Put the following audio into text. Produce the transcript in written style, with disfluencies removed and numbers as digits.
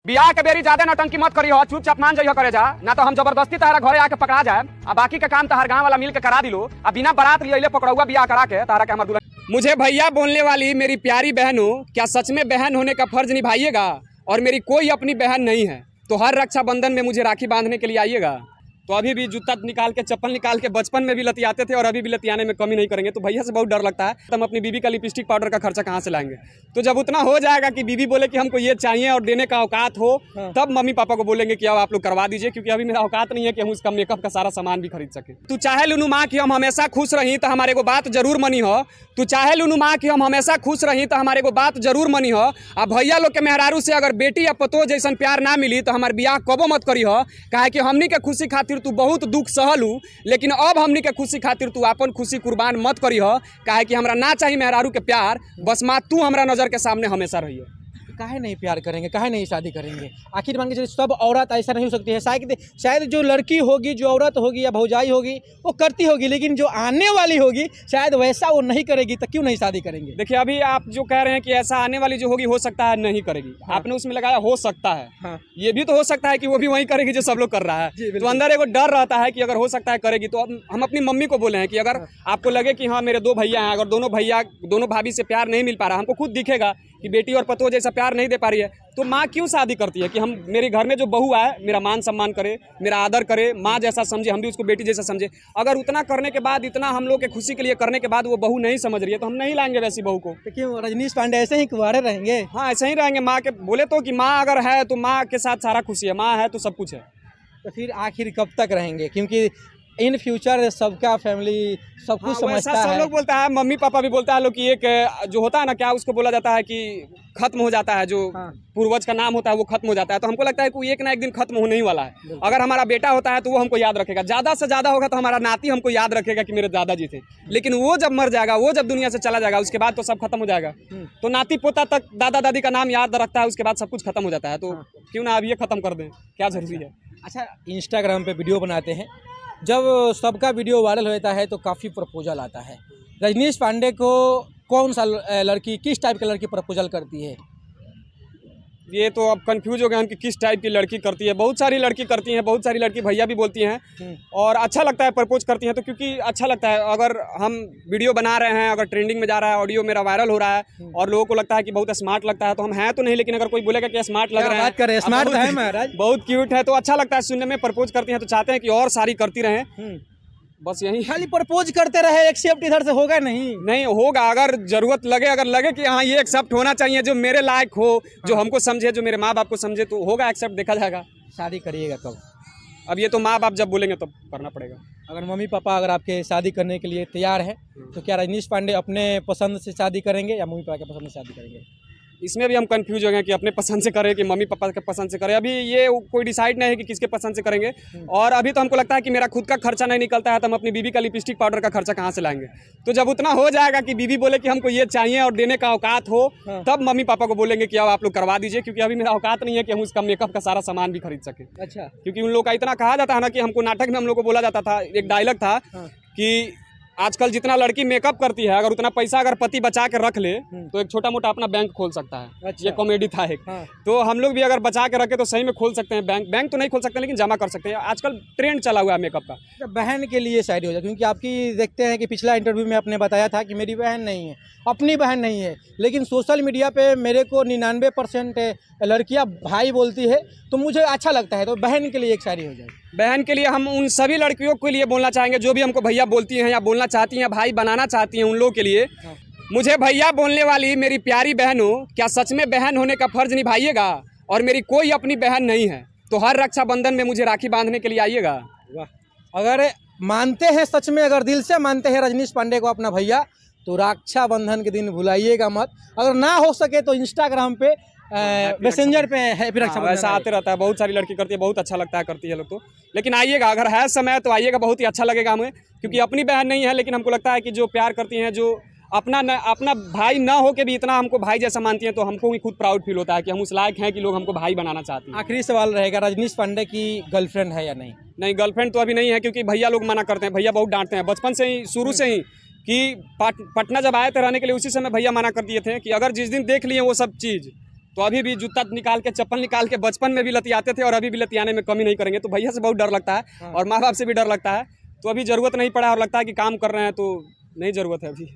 बियाह के बेरी ज्यादा नौटंकी मत करी हो, चुपचाप मान जाइयो करे जा, ना तो हम जबरदस्ती तहरा घरे आके पकड़ा जाए। अब बाकी का काम तहर गांव वाला मिल के करा दिलो। अब बिना बारात लिए पकड़ौआ बियाह करा के तारा के हमर दुल्हन। मुझे भैया बोलने वाली मेरी प्यारी बहनों, क्या सच में बहन होने का फर्ज निभाइएगा? और मेरी कोई अपनी बहन नहीं है तो हर रक्षाबंधन में मुझे राखी बांधने के लिए आइएगा। तो अभी भी जूता निकाल के, चप्पल निकाल के बचपन में भी लतियाते थे और अभी भी लतियाने में कमी नहीं करेंगे। तो भैया से बहुत डर लगता है। तो हम अपनी बीबी का लिपस्टिक पाउडर का खर्चा कहाँ से लाएंगे? तो जब उतना हो जाएगा कि बीबी बोले कि हमको ये चाहिए और देने का औकात हो, तब मम्मी पापा को बोलेंगे कि अब आप लोग करवा दीजिए, क्योंकि अभी मेरा औकात नहीं है कि हम उसका मेकअप का सारा सामान भी खरीद सके। तू चाहे लुनू माँ की हम हमेशा खुश रही तो हमारे को बात जरूर मनी हो। तू चाहे लुनू माँ की हम हमेशा खुश रही तो हमारे को बात जरूर मनी हो। अब भैया लोग के मेहरारू से अगर बेटी या पतो जैसन प्यार ना मिली तो हमारे बियाह कबो मत करी हो। काहे कि हमनी के खुशी खातिर तू बहुत दुख सहलू, लेकिन अब हमनी के खुशी खातिर तू अपन खुशी कुर्बान मत करी हो। काहे कि हमरा ना चाहिए मेहरारू के प्यार, बस माँ तू हमरा नजर के सामने हमेशा रही हो। काहे नहीं प्यार करेंगे, काहे नहीं शादी करेंगे? आखिर मान के चलिए सब औरत ऐसा नहीं हो सकती है। शायद जो लड़की होगी, जो औरत होगी या भौजाई होगी वो करती होगी, लेकिन जो आने वाली होगी शायद वैसा वो नहीं करेगी। तो क्यों नहीं शादी करेंगे? देखिए, अभी आप जो कह रहे हैं कि ऐसा आने वाली जो होगी हो सकता है नहीं करेगी। हाँ। आपने उसमें लगाया हो सकता है। हाँ। ये भी तो हो सकता है कि वो भी वही करेगी जो सब लोग कर रहा है। तो अंदर एक डर रहता है कि अगर हो सकता है करेगी। तो हम अपनी मम्मी को बोले हैं कि अगर आपको लगे कि हाँ मेरे दो भैया हैं, अगर दोनों भाभी से प्यार नहीं मिल पा रहा, हमको खुद दिखेगा कि बेटी और पतो जैसा प्यार नहीं दे पा रही है, तो माँ क्यों शादी करती है? कि हम मेरे घर में जो बहू आए मेरा मान सम्मान करे, मेरा आदर करे, माँ जैसा समझे, हम भी उसको बेटी जैसा समझे। अगर उतना करने के बाद, इतना हम लोग के खुशी के लिए करने के बाद वो बहू नहीं समझ रही है तो हम नहीं लाएंगे वैसी बहू को। तो क्यों रजनीश पांडे ऐसे ही कुंवारे रहेंगे? हाँ, ऐसे ही रहेंगे। माँ के बोले तो कि माँ अगर है तो माँ के साथ सारा खुशी है, माँ है तो सब कुछ है। तो फिर आखिर कब तक रहेंगे? क्योंकि इन फ्यूचर सबका फैमिली सब कुछ समझता है। सब लोग बोलता है, मम्मी पापा भी बोलता है लोग कि एक जो होता है ना, क्या उसको बोला जाता है कि खत्म हो जाता है, जो पूर्वज का नाम होता है वो खत्म हो जाता है। तो हमको लगता है कि एक ना एक दिन खत्म होने ही वाला है। अगर हमारा बेटा होता है तो वो हमको याद रखेगा, ज्यादा से ज्यादा होगा तो हमारा नाती हमको याद रखेगा कि मेरे दादाजी थे। लेकिन वो जब मर जाएगा, वो जब दुनिया से चला जाएगा, उसके बाद तो सब खत्म हो जाएगा। तो नाती पोता तक दादा दादी का नाम याद रखता है, उसके बाद सब कुछ खत्म हो जाता है। तो क्यों ना अब ये खत्म कर दें, क्या जरूरी है? अच्छा, इंस्टाग्राम पे वीडियो बनाते हैं, जब सबका वीडियो वायरल होता है तो काफ़ी प्रपोजल आता है। रजनीश पांडे को कौन सा लड़की, किस टाइप की लड़की प्रपोजल करती है? ये तो अब कंफ्यूज हो गए हम कि किस टाइप की लड़की करती है। बहुत सारी लड़की करती हैं, बहुत सारी लड़की भैया भी बोलती हैं और अच्छा लगता है प्रपोज करती हैं। तो क्योंकि अच्छा लगता है, अगर हम वीडियो बना रहे हैं, अगर ट्रेंडिंग में जा रहा है, ऑडियो मेरा वायरल हो रहा है और लोगों को लगता है कि बहुत स्मार्ट लगता है, तो हम हैं तो नहीं, लेकिन अगर कोई बोलेगा कि स्मार्ट लग रहा है, स्मार्ट है महाराज, बहुत क्यूट है, तो अच्छा लगता है सुनने में। प्रपोज करती हैं तो चाहते हैं कि और सारी करती रहें। बस यही, खाली प्रपोज करते रहे, एक्सेप्ट इधर से होगा नहीं होगा। अगर जरूरत लगे, अगर लगे कि हाँ ये एक्सेप्ट होना चाहिए, जो मेरे लायक हो, जो हमको समझे, जो मेरे माँ बाप को समझे, तो होगा एक्सेप्ट, देखा जाएगा। शादी करिएगा कब? अब ये तो माँ बाप जब बोलेंगे तब करना पड़ेगा। अगर मम्मी पापा अगर आपके शादी करने के लिए तैयार है तो क्या रजनीश पांडे अपने पसंद से शादी करेंगे या मम्मी पापा के पसंद से शादी करेंगे? इसमें भी हम कंफ्यूज हो गए कि अपने पसंद से करें कि मम्मी पापा के पसंद से करें। अभी ये कोई डिसाइड नहीं है कि किसके पसंद से करेंगे। और अभी तो हमको लगता है कि मेरा खुद का खर्चा नहीं निकलता है तो हम अपनी बीबी का लिपस्टिक पाउडर का खर्चा कहाँ से लाएंगे? तो जब उतना हो जाएगा कि बीबी बोले कि हमको ये चाहिए और देने का औकात हो, तब मम्मी पापा को बोलेंगे कि अब आप लोग करवा दीजिए, क्योंकि अभी मेरा औकात नहीं है कि हम उसका मेकअप का सारा सामान भी खरीद सके। अच्छा, क्योंकि उन लोग का इतना कहा जाता है ना कि हमको नाटक में हम लोग को बोला जाता था, एक डायलॉग था कि आजकल जितना लड़की मेकअप करती है, अगर उतना पैसा अगर पति बचा के रख ले तो एक छोटा मोटा अपना बैंक खोल सकता है। अच्छा। ये कॉमेडी था एक। तो हम लोग भी अगर बचा के रखे तो सही में खोल सकते हैं बैंक तो नहीं खोल सकते लेकिन जमा कर सकते हैं। आजकल ट्रेंड चला हुआ है मेकअप का। बहन के लिए शादी हो जाए, क्योंकि आपकी देखते हैं कि पिछला इंटरव्यू में आपने बताया था कि मेरी बहन नहीं है, अपनी बहन नहीं है, लेकिन सोशल मीडिया पे मेरे को 99% लड़कियां भाई बोलती है, तो मुझे अच्छा लगता है। तो बहन के लिए एक शादी हो जाए। बहन के लिए हम उन सभी लड़कियों के लिए बोलना चाहेंगे जो भी हमको भैया बोलती हैं या बोलना चाहती हैं, भाई बनाना चाहती हैं, उन लोगों के लिए मुझे भैया बोलने वाली मेरी प्यारी बहनों, क्या सच में बहन होने का फर्ज निभाइएगा? और मेरी कोई अपनी बहन नहीं है तो हर रक्षाबंधन में मुझे राखी बांधने के लिए आइएगा। वाह, अगर मानते हैं, सच में अगर दिल से मानते हैं रजनीश पांडे को अपना भैया, तो रक्षाबंधन के दिन भुलाइएगा मत। अगर ना हो सके तो इंस्टाग्राम पे मैसेंजर पे हैप्पी रक्षाबंधन ऐसा आते रहता है। बहुत सारी लड़की करती है, बहुत अच्छा लगता है करती है लोग। तो लेकिन आइएगा, अगर है समय तो आइएगा, बहुत ही अच्छा लगेगा हमें, क्योंकि अपनी बहन नहीं है लेकिन हमको लगता है कि जो प्यार करती हैं, जो अपना भाई ना हो के भी इतना हमको भाई जैसा मानती हैं, तो हमको भी खुद प्राउड फील होता है कि हम उस लायक हैं कि लोग हमको भाई बनाना चाहते हैं। आखिरी सवाल रहेगा, रजनीश पांडे की गर्लफ्रेंड है या नहीं? नहीं, गर्लफ्रेंड तो अभी नहीं है, क्योंकि भैया लोग मना करते हैं। भैया बहुत डांटते हैं बचपन से ही, शुरू से ही, कि पटना जब आए थे रहने के लिए उसी समय भैया मना कर दिए थे कि अगर जिस दिन देख लिए वो सब चीज़ तो तो अभी भी जूता निकाल के, चप्पल निकाल के बचपन में भी लतियाते थे और अभी भी लतियाने में कमी नहीं करेंगे। तो भैया से बहुत डर लगता है और माँ बाप से भी डर लगता है। तो अभी ज़रूरत नहीं पड़ा और लगता है कि काम कर रहे हैं तो नहीं ज़रूरत है अभी।